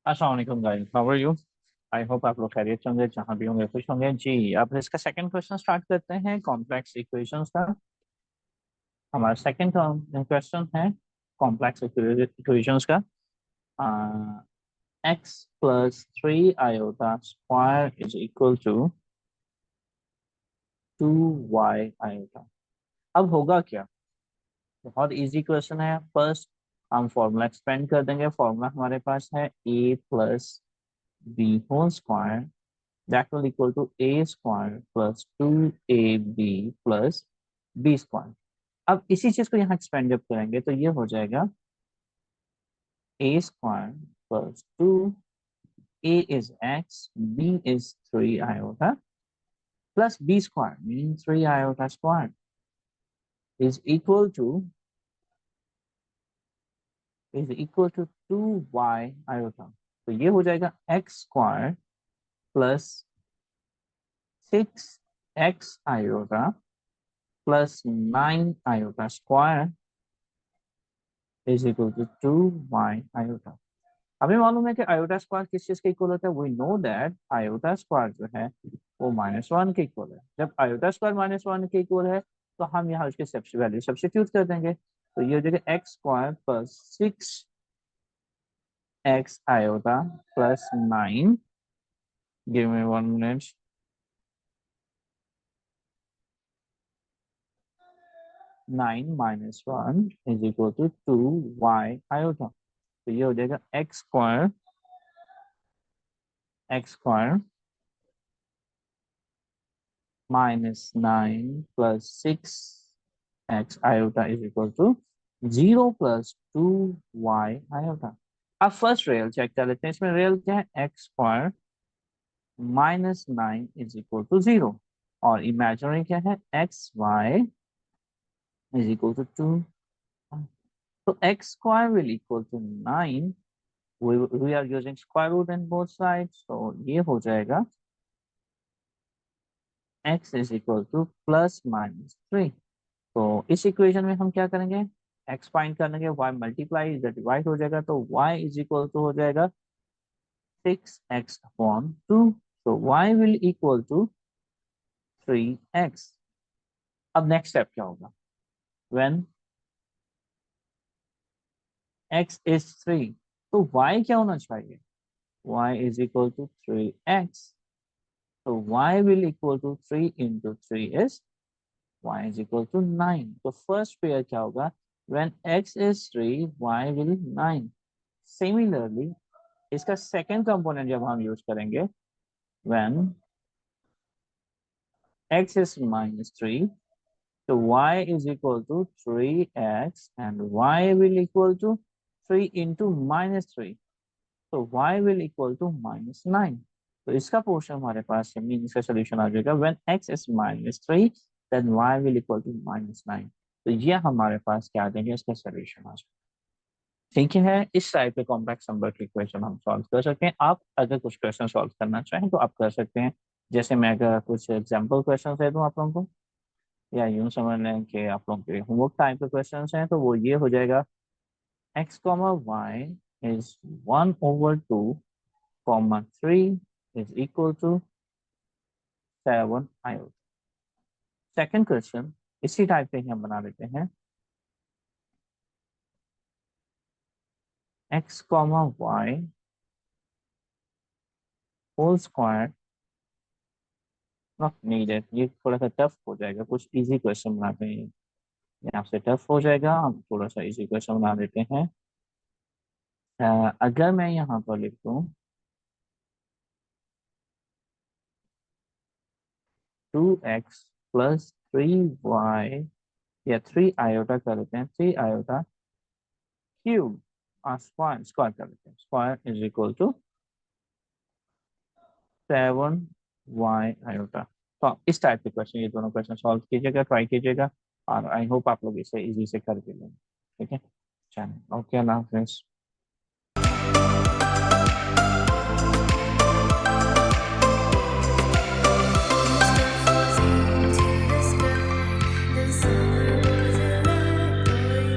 अस्सलाम वालेकुम guys, how are you? I hope आप लोग खैरियत से होंगे, जहाँ भी होंगे खुश होंगे जी। अब इसका सेकंड क्वेश्चन स्टार्ट करते हैं कॉम्प्लेक्स इक्वेशंस का। हमारा सेकंड क्वेश्चन है कॉम्प्लेक्स इक्वेशंस का। X plus 3 iota square is equal to 2 y iota. अब होगा क्या? बहुत इजी क्वेश्चन है। फर्स्ट हम फॉर्मूला एक्सपेंड कर देंगे। फॉर्मूला हमारे पास है a plus b whole square that will equal to a square plus 2ab plus b square। अब इसी चीज को यहाँ एक्सपेंड जब करेंगे तो ये हो जाएगा a square plus 2, a is x, b is 3 iota plus b square meaning 3 iota square is equal to 2y iota। तो ये हो जाएगा x square plus 6x iota plus 9 iota square is equal to 2y iota। हमें मालूम है कि iota square किस चीज के इक्वल होता है। We know that iota square जो है वो -1 के इक्वल है। जब आयोटा स्क्वायर -1 के इक्वल है तो हम यहाँ उसकी वैल्यू सब्स्टिट्यूट कर देंगे। तो ये हो जाएगा x square plus 6x iota plus 9। Give me 1 minute. 9 minus 1 is equal to 2y iota. तो ये हो जाएगा x square minus 9 plus 6x iota is equal to 0 plus 2y iota। अब फर्स्ट रियल चेक कर लेते हैं। इसमें रियल क्या है? X square minus 9 is equal to 0 और इमेजिनरी क्या है? X y is equal to 2। तो x square will equal to 9। We are using square root in both sides, तो ये हो जाएगा x is equal to plus minus 3। तो इस इक्वेशन में हम क्या करेंगे? x फाइंड करेंगे, y मल्टीप्लाई इधर डिवाइड हो जाएगा तो y इज इक्वल टू हो जाएगा 6x अपॉन 2। तो y will equal to 3x। अब नेक्स्ट स्टेप क्या होगा? व्हेन x इज 3 तो y क्या होना चाहिए? y is equal to 3x। तो y will equal to 3 into 3 is y is equal to 9। तो फर्स्ट पेयर क्या होगा? When x is 3, y will 9। Similarly, इसका सेकेंड कंपोनेंट जब हम यूज करेंगे, when x is -3, तो y is equal to 3x and y will equal to 3 into -3। तो y will equal to -9। तो इसका पोर्शन हमारे पास है, मीन इसका सोल्यूशन आ जाएगा when x is -3 then y will equal to -9। तो ये हमारे पास क्या आ जाएंगे? इसका सोल्यूशन आ जाएगा। ठीक है, इस टाइप के कॉम्प्लेक्स नंबर के इक्वेशन हम सॉल्व कर सकते हैं। आप अगर कुछ क्वेश्चन सॉल्व करना चाहें तो आप कर सकते हैं। जैसे मैं अगर कुछ एग्जाम्पल क्वेश्चन दे दूं आप लोगों को, या यूं समझ लें कि आप लोगों के होमवर्क टाइप के क्वेश्चन हैं, तो वो ये हो जाएगा x comma y is 1/2, 3 is equal to 7 iota. Second question इसी टाइप के ही हम बना लेते हैं। x comma y whole square not needed. ये थोड़ा सा टफ हो जाएगा, कुछ इजी क्वेश्चन बनाते हैं। ये आपसे टफ हो जाएगा, हम थोड़ा सा इजी क्वेश्चन बना देते हैं। अगर मैं यहाँ पर लिख दूँ 2x प्लस 3y, या 3 आयोटा कर लेते हैं, 3 आयोटा क्यूब स्क्वायर स्क्वायर कर लेते हैं, square is equal to 7y iota. तो आप इस टाइप के क्वेश्चन, ये दोनों क्वेश्चन सॉल्व कीजिएगा, ट्राई कीजिएगा, और आई होप आप लोग इसे इजी से कर भी लेंगे। ठीक है, चलिए, ओके, अल्लाह हाफिज़।